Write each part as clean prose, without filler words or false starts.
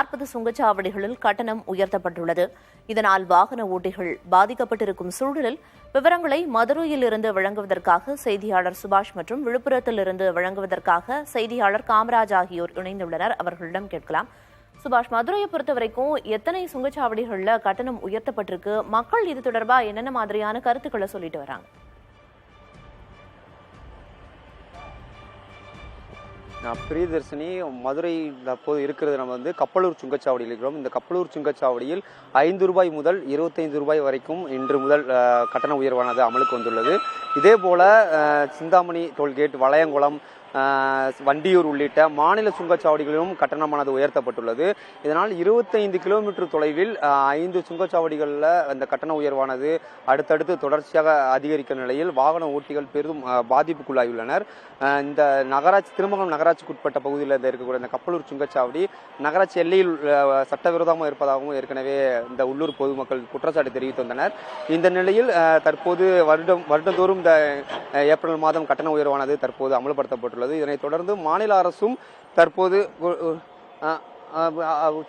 40 சுங்கச்சாவடிகளில் கட்டணம் உயர்த்தப்பட்டுள்ளது. இதனால் வாகன ஓட்டிகள் பாதிக்கப்பட்டிருக்கும் சூழலில் விவரங்களை மதுரையில் இருந்து வழங்குவதற்காக செய்தியாளர் சுபாஷ் மற்றும் விழுப்புரத்தில் இருந்து வழங்குவதற்காக செய்தியாளர் காமராஜ் ஆகியோர் இணைந்துள்ளனர். அவர்களிடம் கேட்கலாம். சுபாஷ், மதுரையை பொறுத்த வரைக்கும் எத்தனை சுங்கச்சாவடிகள்ல கட்டணம் உயர்த்தப்பட்டிருக்கு? மக்கள் இது தொடர்பா என்னென்ன மாதிரியான கருத்துக்களை சொல்லிட்டு வராங்க? பிரியதர்ஷினி, மதுரை தற்போது இருக்கிறது நம்ம கப்பலூர் சுங்கச்சாவடியில் இருக்கிறோம். இந்த கப்பலூர் சுங்கச்சாவடியில் 5 ரூபாய் முதல் 25 ரூபாய் வரைக்கும் இன்று முதல் கட்டண உயர்வானது அமலுக்கு வந்துள்ளது. இதே போல சிந்தாமணி டோல்கேட், வளையங்குளம், வண்டியூர் உள்ளிட்ட மாநில சுங்கச்சாவடிகளிலும் கட்டணமானது உயர்த்தப்பட்டுள்ளது. இதனால் 25 கிலோமீட்டர் தொலைவில் 5 சுங்கச்சாவடிகளில் அந்த கட்டண உயர்வானது அடுத்தடுத்து தொடர்ச்சியாக அதிகரிக்க நிலையில் வாகன ஓட்டிகள் பெரிதும் பாதிப்புக்குள்ளாகியுள்ளனர். இந்த திருமங்கலம் நகராட்சிக்கு உட்பட்ட பகுதியில் இருக்கக்கூடிய இந்த கப்பலூர் சுங்கச்சாவடி நகராட்சி எல்லையில் சட்டவிரோதமாக இருப்பதாகவும் ஏற்கனவே இந்த உள்ளூர் பொதுமக்கள் குற்றச்சாட்டு தெரிவித்து வந்தனர். இந்த நிலையில் தற்போது வருடந்தோறும் இந்த ஏப்ரல் மாதம் கட்டண உயர்வானது தற்போது அமல்படுத்தப்பட்டுள்ளது. இதனைத் தொடர்ந்து மாநில அரசும் தற்போது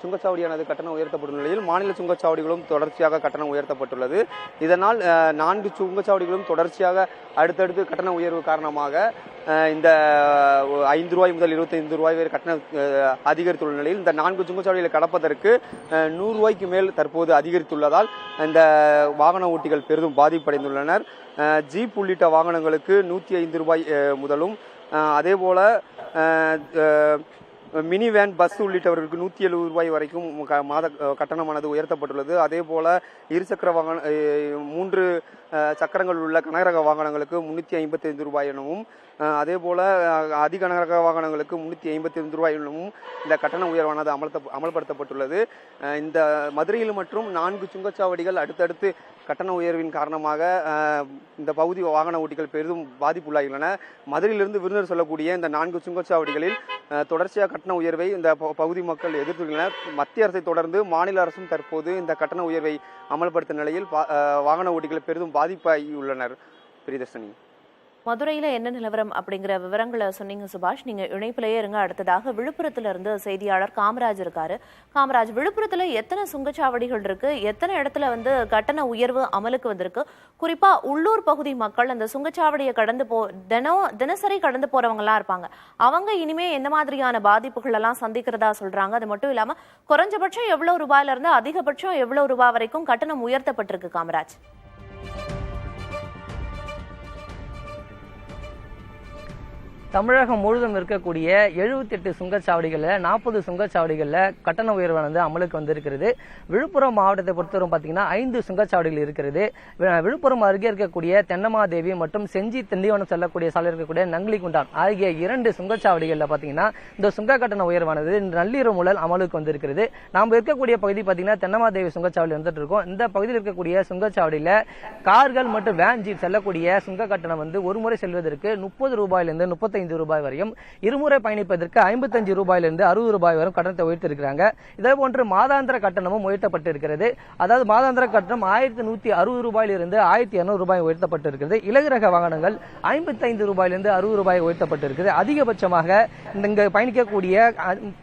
சுங்கச்சாவடியானது கட்டணம் உயர்த்தப்படும் நிலையில் மாநில சுங்கச்சாவடிகளும் தொடர்ச்சியாக கட்டணம் உயர்த்தப்பட்டுள்ளது. இதனால் 4 சுங்கச்சாவடிகளும் தொடர்ச்சியாக அடுத்தடுத்து கட்டண உயர்வு காரணமாக இந்த 5 ரூபாய் முதல் 25 ரூபாய் வரை கட்டணம் அதிகரித்துள்ள நிலையில் இந்த 4 சுங்கச்சாவடிகளை கடப்பதற்கு 100 ரூபாய்க்கு மேல் தற்போது அதிகரித்துள்ளதால் இந்த வாகன ஓட்டிகள் பெரிதும் பாதிப்படைந்துள்ளனர். ஜீப் உள்ளிட்ட வாகனங்களுக்கு 105 ரூபாய் முதலும், அதே போல மினி வேன், பஸ் உள்ளிட்டவர்களுக்கு 170 ரூபாய் வரைக்கும் மாத கட்டணமானது உயர்த்தப்பட்டுள்ளது. அதே போல இருசக்கர வாகன 3 சக்கரங்கள் உள்ள கனரக வாகனங்களுக்கு 355 ரூபாய் எனவும், அதே போல அதிக கனரக வாகனங்களுக்கு 355 ரூபாய் எனவும் இந்த கட்டண உயர்வானது அமல்படுத்தப்பட்டுள்ளது. இந்த மதுரையில் மற்றும் 4 சுங்கச்சாவடிகள் அடுத்தடுத்து கட்டண உயர்வின் காரணமாக இந்த பகுதி வாகன ஓட்டிகள் பெரிதும் பாதிப்புள்ளாகியுள்ளன. மதுரையிலிருந்து விருதுநகர் சொல்லக்கூடிய இந்த 4 சுங்கச்சாவடிகளில் தொடர்ச்சியாக கட்டண உயர்வை இந்த பகுதி மக்கள் எதிர்த்துள்ளனர். மத்திய அரசை தொடர்ந்து மாநில அரசும் தற்போது இந்த கட்டண உயர்வை அமல்படுத்த நிலையில் வாகன ஓட்டிகள் பெரிதும் பாதிப்பாகியுள்ளனர். பிரியதர்ஷினி, மதுரையில என்ன நிலவரம் அப்படிங்கிற விவரங்களை சொன்னீங்க சுபாஷ். நீங்க இணைப்பிலேயே இருங்க. அடுத்ததாக விழுப்புரத்துல இருந்து செய்தியாளர் காமராஜ் இருக்காரு. காமராஜ், விழுப்புரத்துல எத்தனை சுங்கச்சாவடிகள் இருக்கு? எத்தனை இடத்துல கட்டண உயர்வு அமலுக்கு வந்திருக்கு? குறிப்பா உள்ளூர் பகுதி மக்கள் அந்த சுங்கச்சாவடியை தினசரி கடந்து போறவங்க எல்லாம் இருப்பாங்க. அவங்க இனிமே எந்த மாதிரியான பாதிப்புகள் எல்லாம் சந்திக்கிறதா சொல்றாங்க? அது மட்டும் இல்லாம குறைஞ்சபட்சம் எவ்வளவு ரூபாயில இருந்து அதிகபட்சம் எவ்வளவு ரூபாய் வரைக்கும் கட்டணம் உயர்த்தப்பட்டிருக்கு? காமராஜ், தமிழகம் முழுவதும் இருக்கக்கூடிய 78 சுங்கச்சாவடிகளில் 40 சுங்கச்சாவடிகளில் கட்டண உயர்வானது அமலுக்கு வந்திருக்கிறது. விழுப்புரம் மாவட்டத்தை பொறுத்தவரை பார்த்தீங்கன்னா 5 சுங்கச்சாவடிகள் இருக்கிறது. விழுப்புரம் அருகே இருக்கக்கூடிய தென்னமாதேவி மற்றும் செஞ்சி திண்டிவனம் செல்லக்கூடிய சாலை இருக்கக்கூடிய நங்கிலிகுண்டான் ஆகிய 2 சுங்கச்சாவடிகளில் பார்த்தீங்கன்னா இந்த சுங்க கட்டண உயர்வானது நள்ளிரவு முதல் அமலுக்கு வந்திருக்கிறது. நாம் இருக்கக்கூடிய பகுதி பார்த்தீங்கன்னா தென்னமாதேவி சுங்கச்சாவடி வந்துட்டு இருக்கோம். இந்த பகுதியில் இருக்கக்கூடிய சுங்கச்சாவடியில் கார்கள் மற்றும் வேன் ஜீப் செல்லக்கூடிய சுங்க கட்டணம் ஒரு முறை செல்வதற்கு 30 ரூபாயிலிருந்து 35 ரூபாய் வரையும், இருமுறை பயணிப்பதற்கு 55 ரூபாயிலிருந்து 60 ரூபாய் வரை கட்டணத்தை உயர்த்திருக்கிறாங்க. இதே போன்று மாதாந்திர கட்டணமும் உயர்த்தப்பட்டிருக்கிறது. அதாவது மாதாந்திர கட்டணம் 1160 ரூபாயிலிருந்து 1200 ரூபாய் உயர்த்தப்பட்டிருக்கிறது. இலகுரக வாகனங்கள் 55 ரூபாயிலிருந்து 60 ரூபாய் உயர்த்தப்பட்டிருக்கிறது. அதிகபட்சமாக இங்க பயணிக்கக்கூடிய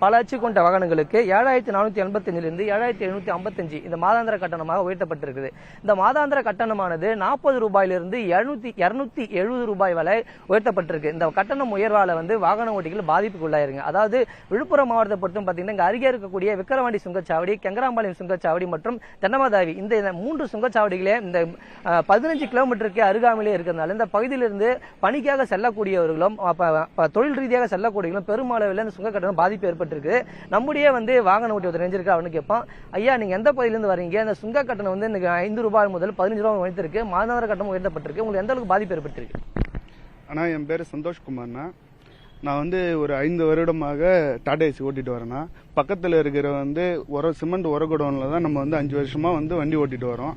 பல அச்சு கொண்ட வாகனங்களுக்கு 7485 7755 இந்த மாதாந்திர கட்டணமாக உயர்த்தப்பட்டிருக்கிறது. இந்த மாதாந்திர கட்டணமானது 40 ரூபாயிலிருந்து 270 ரூபாய் வரை உயர்த்தப்பட்டிருக்கு. இந்த கட்டணம் உயர்வால வாகன ஓட்டிகள் பாதிப்புக்குள்ளாயிருங்க. அதாவது விழுப்புரம் மாவட்டத்தை பொறுத்தும் பார்த்தீங்கன்னா இங்க அருகே இருக்கக்கூடிய விக்கிரவாண்டி சுங்கச்சாவடி, கெங்கராம்பாளையம் சுங்கச்சாவடி மற்றும் தென்னமாதாவி இந்த 3 சுங்கச்சாவடிகளே இந்த 15 கிலோமீட்டருக்கு அருகாமையிலே இருக்கிறதுனால இந்த பகுதியிலிருந்து பணிக்காக செல்லக்கூடியவர்களும் தொழில் ரீதியாக செல்லக்கூடியவர்களும் பெருமளவில் இந்த சுங்க கட்டணம் பாதிப்பு ஏற்பட்டிருக்கு. நம்முடைய வாகன ஓட்டி தெரிஞ்சிருக்கு. அவனு கேட்பான், ஐயா நீங்க எந்த பகுதியிலிருந்து வரீங்க? இந்த சுங்க கட்டணம் இன்னைக்கு 5 ரூபாய் முதல் 15 ரூபாய் உயர்த்திருக்கு. மாதாந்திர கட்டணம் உயர்த்தப்பட்டிருக்கு. உங்களுக்கு எந்த அளவுக்கு பாதிப்பு ஏற்பட்டிருக்கு? அண்ணா, என் பேர் சந்தோஷ்குமார்ண்ணா. நான் ஒரு 5 வருடமாக டாடா ஏசி ஓட்டிட்டு வரேன்னா. பக்கத்தில் இருக்கிற சிமெண்ட் உரகுடோனில் தான் நம்ம 5 வருஷமா வண்டி ஓட்டிட்டு வரோம்.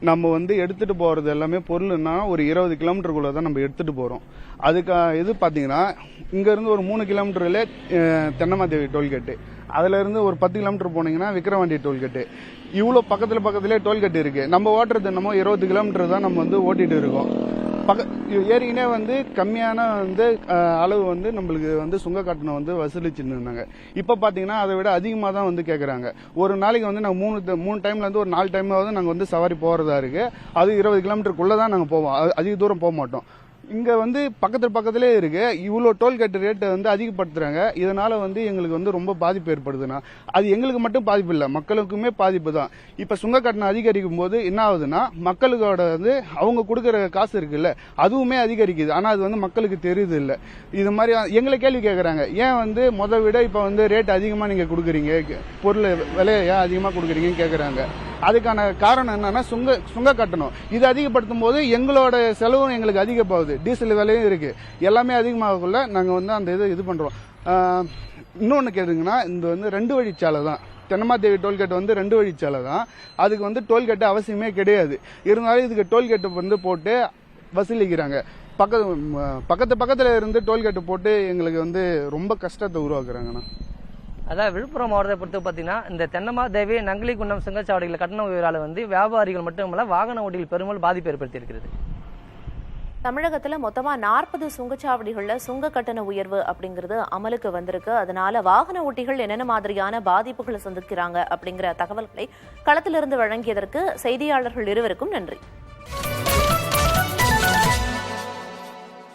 நம்ம எடுத்துட்டு போறது எல்லாமே பொருள்னா ஒரு 20 கிலோமீட்டருக்குள்ள தான் நம்ம எடுத்துட்டு போறோம். அதுக்கு இது பாத்தீங்கன்னா இங்க இருந்து ஒரு 3 கிலோமீட்டர்ல தென்னமாதேவி டோல்கேட்டு, அதுல இருந்து ஒரு 10 கிலோமீட்டர் போனீங்கன்னா விக்கிரவாண்டி டோல்கேட்டு. இவ்வளவு பக்கத்திலே டோல்கேட் இருக்கு. நம்ம ஓட்டுறது என்னமோ 20 கிலோமீட்டர் தான் நம்ம ஓட்டிட்டு இருக்கோம். ஏற்கனவே வந்து கம்மியான வந்து அளவு வந்து நம்மளுக்கு வந்து சுங்க கட்டணம் வந்து வசூலிச்சுட்டு இருந்தாங்க. இப்ப பாத்தீங்கன்னா அதை விட அதிகமா தான் வந்து கேக்குறாங்க. ஒரு நாளைக்கு வந்து நாங்க மூணு டைம்ல இருந்து ஒரு 4 டைமாவது நாங்க வந்து சவாரி போறதா இருக்கு. அது 20 கிலோமீட்டருக்குள்ளதான் நாங்க போவோம், அதிக தூரம் போக மாட்டோம். இங்க வந்து பக்கத்திலே இருக்கு. இவ்வளவு டோல்கேட் ரேட்டை வந்து அதிகப்படுத்துறாங்க. இதனால வந்து எங்களுக்கு வந்து ரொம்ப பாதிப்பு ஏற்படுதுன்னா, அது எங்களுக்கு மட்டும் பாதிப்பு இல்லை, மக்களுக்குமே பாதிப்பு தான். இப்ப சுங்க கட்டணம் அதிகரிக்கும் போது என்ன ஆகுதுன்னா, மக்களுக்கோட வந்து அவங்க கொடுக்கற காசு இருக்குல்ல, அதுவுமே அதிகரிக்குது. ஆனா அது வந்து மக்களுக்கு தெரியுது இல்ல. இது மாதிரி எங்களை கேள்வி கேட்கறாங்க, ஏன் வந்து முத விட இப்ப வந்து ரேட் அதிகமா நீங்க கொடுக்குறீங்க, பொருள் விலையை ஏன் அதிகமா கொடுக்குறீங்கன்னு கேட்கறாங்க. அதுக்கான காரணம் என்னன்னா சுங்க கட்டணம் இது அதிகப்படுத்தும் போது எங்களோட செலவும் எங்களுக்கு அதிகமாகுது. டீசல் விலையும் இருக்கு, எல்லாமே அதிகமாகக்குள்ள நாங்க வந்து அந்த இது பண்றோம். இன்னொன்னு கேட்டுங்கன்னா, இந்த வந்து 2 வழிச்சாலை தான். தென்னமாதேவி டோல்கேட் வந்து 2 வழிச்சாலை தான். அதுக்கு வந்து டோல்கேட் அவசியமே கிடையாது. இருந்தாலும் இதுக்கு டோல்கேட் வந்து போட்டு வசூலிக்கிறாங்க. பக்கத்துல இருந்து டோல்கேட் போட்டு எங்களுக்கு வந்து ரொம்ப கஷ்டத்தை உருவாக்குறாங்கண்ணா. அதாவது விழுப்புரம் மாவட்டத்தை பொறுத்து பார்த்தீங்கன்னா, இந்த தென்னமாதேவி நங்கிலிக்குண்டம் சுங்கச்சாவடிகள் கட்டண உயர்வால வந்து வியாபாரிகள் மட்டுமல்ல வாகன ஓட்டிகள் பெரும்பாலும் பாதிப்பு ஏற்படுத்தி இருக்கிறது. தமிழகத்துல மொத்தமா 40 சுங்கச்சாவடிகள்ல சுங்க கட்டண உயர்வு அப்படிங்கிறது அமலுக்கு வந்திருக்கு. அதனால வாகன ஓட்டிகள் என்னென்ன மாதிரியான பாதிப்புகளை சந்திக்கிறாங்க அப்படிங்கிற தகவல்களை களத்திலிருந்து வழங்கியதற்கு செய்தியாளர்கள் இருவருக்கும் நன்றி.